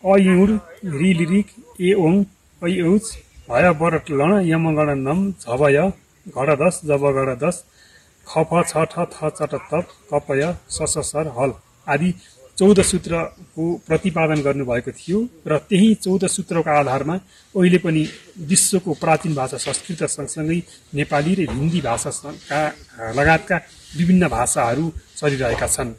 अयुड रिलिरिक ए ओङ ऐउच भय बरट लण यमगण नम झवय घडदस जबगडदस खप छ ठ थ चट तप कपय सससर हल आदि 14 सूत्रको प्रतिपादन गर्नुभएको थियो र त्यही 14 सूत्रको आधारमा अहिले पनि विश्वको प्राचीन भाषा संस्कृत सँगसँगै नेपाली र हिन्दी भाषाका लगायतका विभिन्न भाषाहरू चलिरहेका छन्।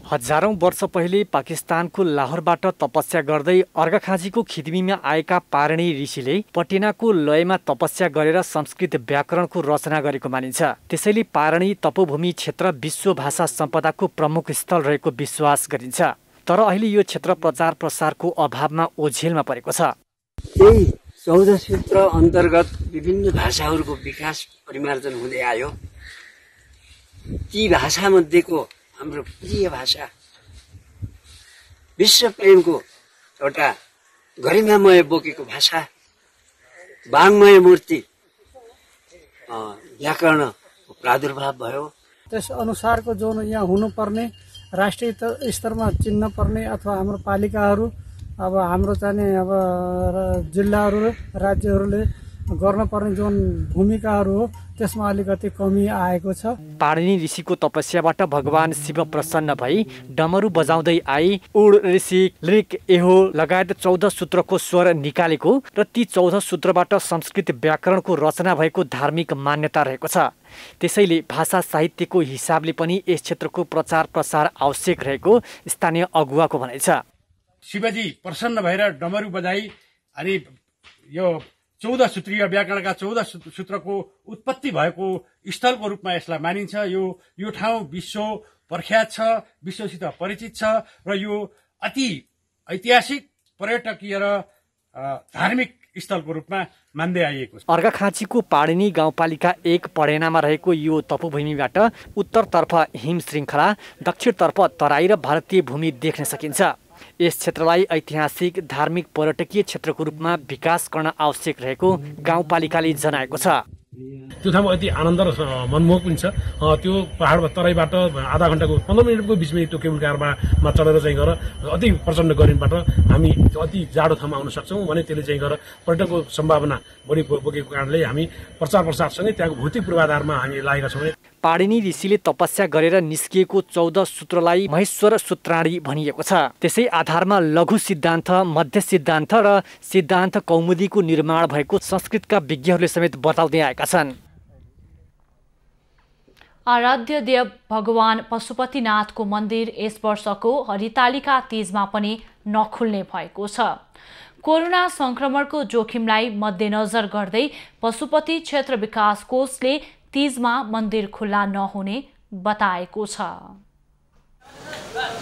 हजारौं वर्ष पहिले पाकिस्तानको लाहोरबाट तपस्या गर्दै अर्घखाँचीको खिदमीमा आएका पारणी ऋषिले पटेनाको लयमा तपस्या गरेर संस्कृत व्याकरणको रचना गरेको मानिन्छ। त्यसैले पारणी तपोभूमि क्षेत्र विश्व भाषा सम्पदाको प्रमुख स्थल रहेको विश्वास गरिन्छ। तर अहिले यो क्षेत्र प्रचार प्रसारको अभावमा ओझेलमा परेको छ। यही 14 सूत्र अन्तर्गत विभिन्न भाषाहरूको विकास परिमार्जन हुँदै आयो। ती भाषामध्येको हाम्रो प्रिय भाषा विश्व प्रेमको एउटा गरिमामय बोकेको भाषा वाङ्मय मूर्ति व्याकरणको प्रादुर्भाव भयो। त्यस अनुसारको जुन यहाँ हुनुपर्ने राष्ट्रिय स्तरमा चिन्न पर्ने अथवा हाम्रो पालिकाहरू अब हाम्रो चाहिँ अब जिल्लाहरू राज्यहरूले गर्नुपर्ने जुन भूमिकाहरू हो त्यसमा अलिकति कमी आएको छ। पाणिनी ऋषिको तपस्याबाट भगवान शिव प्रसन्न भई डमरू बजाउँदै आई उड ऋषि लिरिक एहो लगायत 14 सूत्रको स्वर निकालेको र ती 14 सूत्रबाट संस्कृत व्याकरणको रचना भएको धार्मिक मान्यता रहेको छ। त्यसैले भाषा साहित्यको हिसाबले पनि यस क्षेत्रको प्रचार प्रसार आवश्यक रहेको स्थानीय अगुवाको भनाइ छ। शिवजी प्रसन्न भएर डमरू बजाई अनि यो 14 सूत्रीय व्याकरणका 14 सूत्रको उत्पत्ति भएको स्थलको रूपमा यसलाई मानिन्छ। यो ठाउँ विश्व प्रख्यात छ, विश्वसित परिचित छ र यो अति ऐतिहासिक पर्यटकीय र धार्मिक स्थलको रूपमा मान्दै आइएको छ। अर्घखाँचीको पाणिनी गाउँपालिका 1 पडेनामा रहेको यो तपोभूमिबाट उत्तरतर्फ हिम श्रृङ्खला, दक्षिणतर्फ तराई र भारतीय भूमि देख्न सकिन्छ। यस क्षेत्रलाई ऐतिहासिक धार्मिक पर्यटकीय क्षेत्रको रूपमा विकास गर्न आवश्यक रहेको गाउँपालिकाले जनाएको छ। त्यो ठाउँमा अति आनन्द र मनमोहक पनि छ। त्यो पहाडमा तराईबाट आधा घण्टाको 15 मिनटको बिचमै त्यो केबल कारमा चढेर चाहिँ गएर अति प्रचण्ड गर्मीबाट हामी अति जाडो ठाउँमा आउन सक्छौँ भने त्यसले चाहिँ गएर पर्यटकको सम्भावना बढी बोकेको कारणले हामी प्रचार प्रसारसँगै त्यहाँको भौतिक पूर्वाधारमा हामी लागेका छौँ। पाणिनी ऋषिले तपस्या गरेर निस्किएको 14 सूत्रलाई महेश्वर सूत्राणी भनिएको छ। त्यसै आधारमा लघु सिद्धान्त, मध्य सिद्धान्त र सिद्धान्त कौमुदीको निर्माण भएको संस्कृतका विज्ञहरूले समेत बताउँदै आएका छन्। आराध्य देव भगवान पशुपतिनाथको मन्दिर यस वर्षको हरितालिका तीजमा पनि नखुल्ने भएको छ। कोरोना संक्रमणको जोखिमलाई मध्यनजर गर्दै पशुपति क्षेत्र विकास कोषले तीजमा मन्दिर खुल्ला नहुने बताएको छ।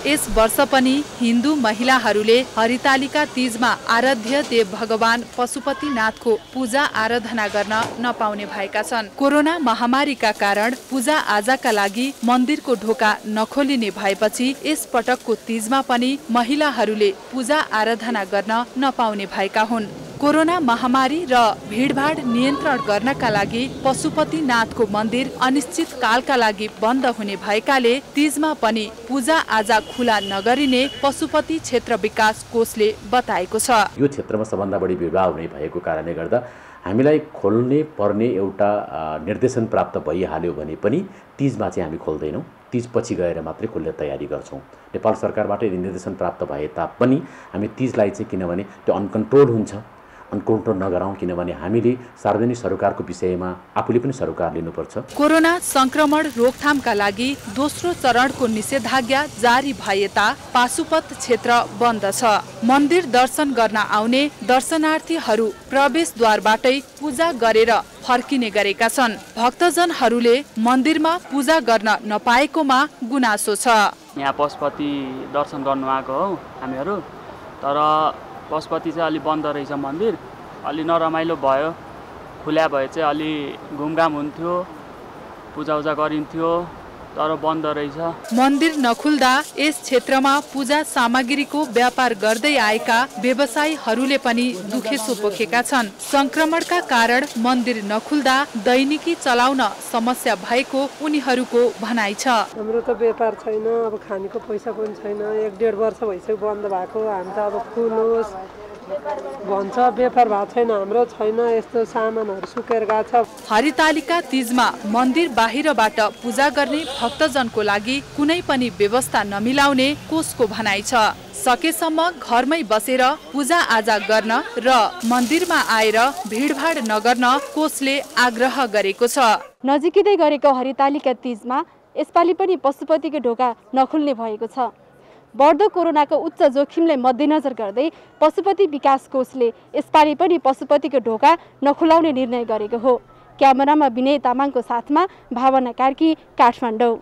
यस वर्ष पनि हिन्दू महिलाहरूले हरितालिका तीजमा आराध्य देव भगवान पशुपतिनाथको पूजा आराधना गर्न नपाउने भएका छन्। कोरोना महामारीका कारण पूजा आजाका लागि मन्दिरको ढोका नखोलिने भएपछि यस पटकको तीजमा पनि महिलाहरूले पूजा आराधना गर्न नपाउने भएका हुन्। कोरोना महामारी र भीडभाड नियन्त्रण गर्नका लागि पशुपतिनाथको मन्दिर अनिश्चित कालका लागि बन्द हुने भएकाले तीजमा पनि पूजा आजा खुला नगरिने पशुपति क्षेत्र विकास कोषले बताएको छ। यो क्षेत्रमा सबभन्दा बढी भिडभाड हुने भएको कारणले गर्दा हामीलाई खोल्ने पर्ने एउटा निर्देशन प्राप्त भइहाल्यो भने पनि तीजमा चाहिँ हामी खोल्दैनौँ। तीज पछि गएर मात्रै खोल्ने तयारी गर्छौँ। नेपाल सरकारबाट यदि निर्देशन प्राप्त भए तापनि हामी तीजलाई चाहिँ किनभने त्यो अनकन्ट्रोल हुन्छ, अनकन्ट्रोल नगराउँ, किनभने हामीले सार्वजनिक सरोकारको विषयमा आफूले पनि सरोकार लिनुपर्छ। कोरोना संक्रमण रोकथामका लागि दोस्रो चरणको निषेधाज्ञा जारी भएता पाशुपत क्षेत्र बन्द छ। मन्दिर दर्शन गर्न आउने दर्शनार्थीहरू प्रवेशद्वारबाटै पूजा गरेर फर्किने गरेका छन्। भक्तजनहरूले मन्दिरमा पूजा गर्न नपाएकोमा गुनासो छ। यहाँ पशुपति दर्शन गर्नु आएको हौ हामीहरू, तर पशुपति चाहिँ अलि बन्द रहेछ मन्दिर, अलि नरमाइलो भयो। खुल्या भए चाहिँ अलि घुमघाम हुन्थ्यो, पूजाउजा गरिन्थ्यो, तर बन्द रहेछ। मन्दिर नखुल्दा यस क्षेत्रमा पूजा सामग्रीको व्यापार गर्दै आएका व्यवसायीहरूले पनि दुखेसो पोखेका छन्। संक्रमणका कारण मन्दिर नखुल्दा दैनिकी चलाउन समस्या भएको उनीहरूको भनाइ छ। हाम्रो त व्यापार छैन, अब खानेको पैसा पनि छैन। 1-1.5 वर्ष भइसक्यो बन्द भएको। हामी त अब खुल्नुहोस् भन्छ, व्यापार भएको छैन, हाम्रो छैन, यस्तो सामानहरू सुकेर गएको छ। हरितालिका तीजमा मन्दिर बाहिरबाट पूजा गर्ने भक्तजनको लागि कुनै पनि व्यवस्था नमिलाउने कोषको भनाइ छ। सकेसम्म घरमै बसेर पूजा आजा गर्न र मन्दिरमा आएर भिडभाड नगर्न कोषले आग्रह गरेको छ। नजिकै गरेको हरितालिका तीजमा यसपालि पनि पशुपतिको ढोका नखुल्ने भएको छ। बढ्दो कोरोनाको उच्च जोखिमलाई मध्यनजर गर्दै पशुपति विकास कोषले यसपालि पनि पशुपतिको ढोका नखुलाउने निर्णय गरेको हो। क्यामेरामा विनय तामाङको साथमा भावना कार्की, काठमाडौँ।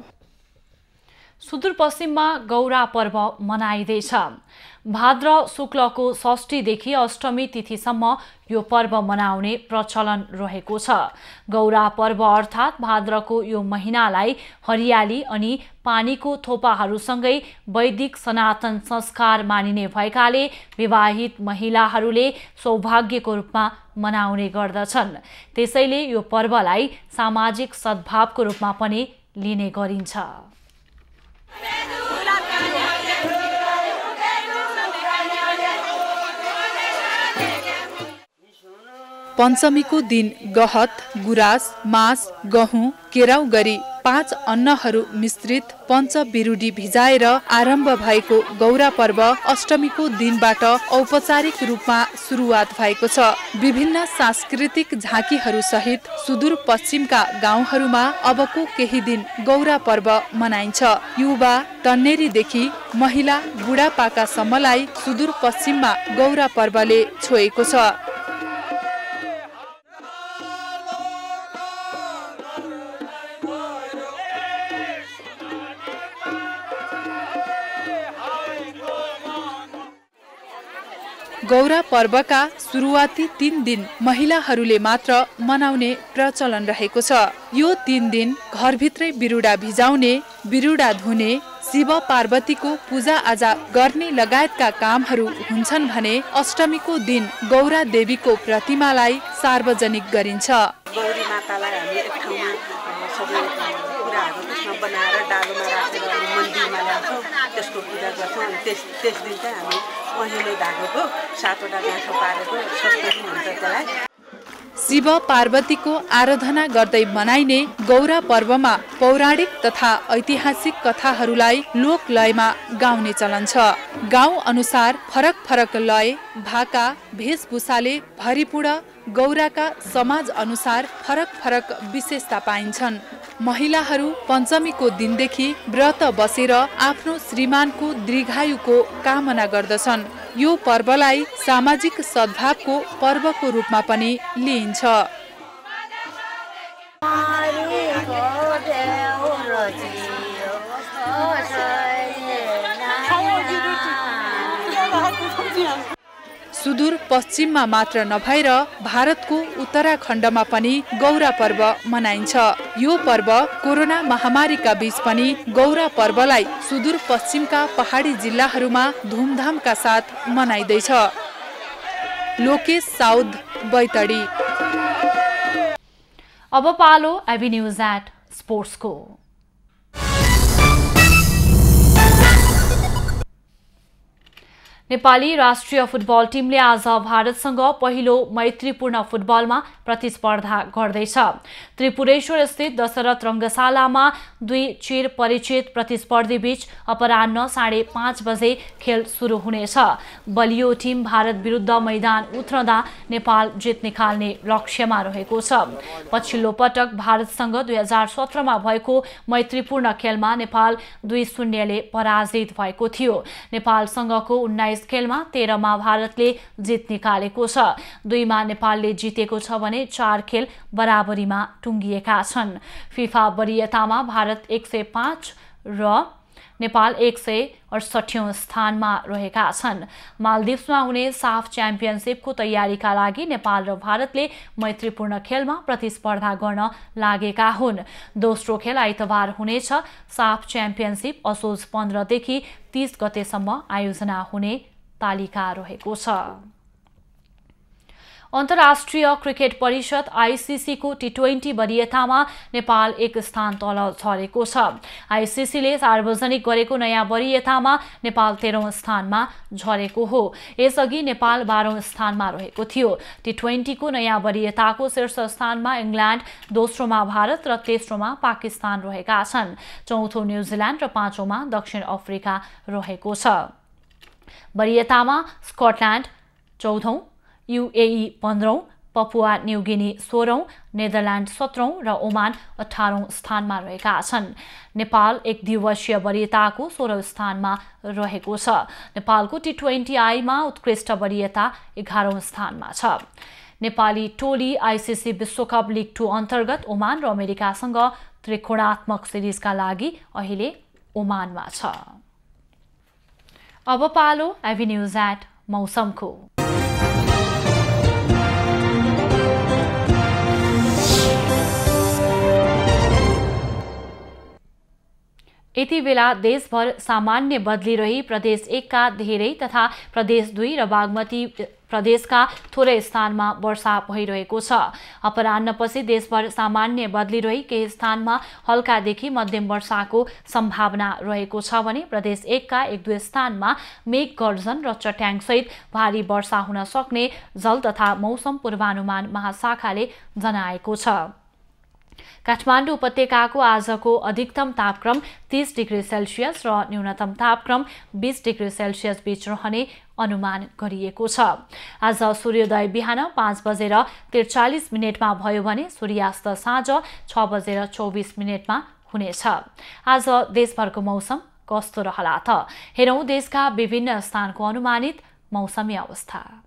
सुदूरपश्चिममा गौरा पर्व मनाइँदैछ। भाद्र शुक्लको षष्ठीदेखि अष्टमी तिथिसम्म यो पर्व मनाउने प्रचलन रहेको छ। गौरा पर्व अर्थात् भाद्रको यो महिनालाई हरियाली अनि पानीको थोपाहरूसँगै वैदिक सनातन संस्कार मानिने भएकाले विवाहित महिलाहरूले सौभाग्यको रूपमा मनाउने गर्दछन्। त्यसैले यो पर्वलाई सामाजिक सद्भावको रूपमा पनि लिने गरिन्छ। पञ्चमीको दिन गहत, गुराँस, मास, गहुँ, केराउ गरी 5 अन्नहरू मिश्रित पञ्चबिरुडी भिजाएर आरम्भ भएको गौरा पर्व अष्टमीको दिनबाट औपचारिक रूपमा सुरुवात भएको छ। विभिन्न सांस्कृतिक झाँकीहरू सहित सुदूरपश्चिमका गाउँहरूमा अबको केही दिन गौरा पर्व मनाइन्छ। युवा तन्नेरीदेखि महिला बुढापाकासम्मलाई सुदूरपश्चिममा गौरा पर्वले छोएको छ। गौरा पर्वका सुरुवाती 3 दिन महिलाहरूले मात्र मनाउने प्रचलन रहेको छ। यो 3 दिन घरभित्रै बिरुडा भिजाउने, बिरुडा धुने, शिव पार्वतीको पूजा आजा गर्ने लगायतका कामहरू हुन्छन् भने अष्टमीको दिन गौरा देवीको प्रतिमालाई सार्वजनिक गरिन्छ। गौरी मातालाई हामी एक ठाउँमा सबै कुराहरू त्यसमा बनाएर डालोमा राखेर मन्दिरमा ल्याउँछौँ, त्यसको पूजा गर्छौँ। अनि त्यस दिन चाहिँ हामी पहेँलो धागोको 7वटा गाँठो पारेको सस्तरी हुन्छ त्यसलाई। शिव पार्वतीको आराधना गर्दै मनाइने गौरा पर्वमा पौराणिक तथा ऐतिहासिक कथाहरूलाई लोकलयमा गाउने चलन छ। गाउँ अनुसार फरक फरक लय, भाका, भेषभूषाले भरिपूर्ण गौराका समाज अनुसार फरक फरक विशेषता पाइन्छन्। महिलाहरू पञ्चमीको दिनदेखि व्रत बसेर आफ्नो श्रीमानको दीर्घायुको कामना गर्दछन्। यो पर्वलाई सामाजिक सद्भावको पर्वको रूपमा पनि लिइन्छ। सुदूर पश्चिममा मात्र नभएर भारतको उत्तराखण्डमा पनि गौरा पर्व मनाइन्छ। यो पर्व कोरोना महामारीका बीच पनि गौरा पर्वलाई सुदूर पश्चिमका पहाडी जिल्लाहरूमा धुमधामका साथ मनाइँदैछ। लोकेश साउद, बैतडी। अब पालो एबी न्यूज एट स्पोर्ट्सको। नेपाली राष्ट्रिय फुटबल टिमले आज भारतसँग पहिलो मैत्रीपूर्ण फुटबलमा प्रतिस्पर्धा गर्दैछ। त्रिपुरेश्वर स्थित दशरथ रङ्गशालामा दुई चिर परिचित प्रतिस्पर्धी बीच अपराह्न 5:30 बजे खेल सुरु हुनेछ। बलियो टिम भारत विरुद्ध मैदान उत्रँदा नेपाल जित निकाल्ने लक्ष्यमा रहेको छ। पछिल्लो पटक भारतसँग 2017मा भएको मैत्रीपूर्ण खेलमा नेपाल 2-0 ले पराजित भएको थियो। नेपालसँगको 19 खेलमा 13मा भारतले जित निकालेको छ। 2मा नेपालले जितेको छ भने 4 खेल बराबरीमा टुङ्गिएका छन्। फिफा वरियतामा भारत 105 र नेपाल 168औं स्थानमा रहेका छन्। मालदिप्समा हुने साफ च्याम्पियनसिपको तयारीका लागि नेपाल र भारतले मैत्रीपूर्ण खेलमा प्रतिस्पर्धा गर्न लागेका हुन्। दोस्रो खेल आइतबार हुनेछ। साफ च्याम्पियनसिप असोज 15 देखि 30 गतेसम्म आयोजना हुने तालिका रहेको छ। अन्तर्राष्ट्रिय क्रिकेट परिषद आईसीसी को T20 वरियतामा नेपाल 1 स्थान तल झरेको छ। आईसीसीले सार्वजनिक गरेको नयाँ वरियतामा नेपाल 13औं स्थानमा झरेको हो। यसअघि नेपाल 12औं स्थानमा रहेको थियो। T20 को नयाँ वरियताको शीर्ष स्थानमा इङ्ल्यान्ड, दोस्रोमा भारत र तेस्रोमा पाकिस्तान रहेका छन्। चौथो न्युजिल्यान्ड र पाँचौंमा दक्षिण अफ्रिका रहेको छ। वरियतामा स्कटल्यान्ड 14औं, UAE 15औं, पपुवा न्युगिनी 16औं, नेदरल्यान्ड 17औं र ओमान 18औं स्थानमा रहेका छन्। नेपाल एक दिवसीय वरियताको 16औं स्थानमा रहेको छ। नेपालको T20I मा उत्कृष्ट वरियता 11औं स्थानमा छ। नेपाली टोली आईसीसी विश्वकप लिग 2 अन्तर्गत ओमान र अमेरिकासँग त्रिकोणात्मक सिरिजका लागि अहिले ओमानमा छ। अब पालो एबी न्यूज एट मौसमको। यति बेला देशभर सामान्य बदली रही प्रदेश 1 का धेरै तथा प्रदेश 2 र बागमती प्रदेशका थोरै स्थानमा वर्षा भइरहेको छ। अपराह्नपछि देशभर सामान्य बदली रही केही स्थानमा हल्कादेखि मध्यम वर्षाको सम्भावना रहेको छ भने प्रदेश 1 का 1-2 स्थानमा मेघ गर्जन र चट्याङसहित भारी वर्षा हुन सक्ने जल तथा मौसम पूर्वानुमान महाशाखाले जनाएको छ। काठमाडौँ उपत्यकाको आजको अधिकतम तापक्रम 30 डिग्री सेल्सियस र न्यूनतम तापक्रम 20 डिग्री सेल्सियस बीच रहने अनुमान गरिएको छ। आज सूर्योदय बिहान 5:43 भयो भने सूर्यास्त साँझ 6:24 हुनेछ। आज देशभरको मौसम कस्तो रहला त? हेरौं देशका विभिन्न स्थानको अनुमानित मौसमी अवस्था।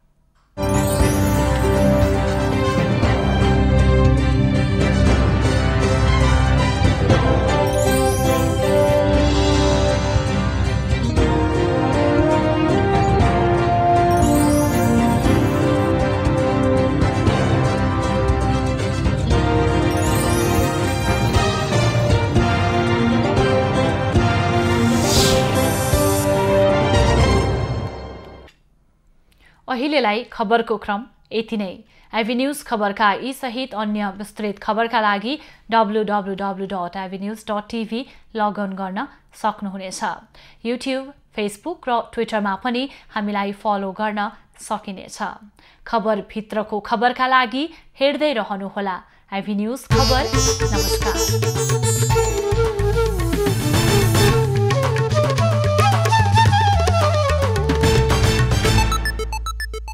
अहिलेलाई खबरको क्रम यति नै। एबी न्यूज खबरका यी सहित अन्य विस्तृत खबरका लागि www.abnews.tv लगअन गर्न सक्नुहुनेछ। युट्युब, फेसबुक र ट्विटरमा पनि हामीलाई फलो गर्न सकिनेछ। खबर भित्रको खबरका लागि हेर्दै रहनुहोला एबी न्यूज खबर। नमस्कार।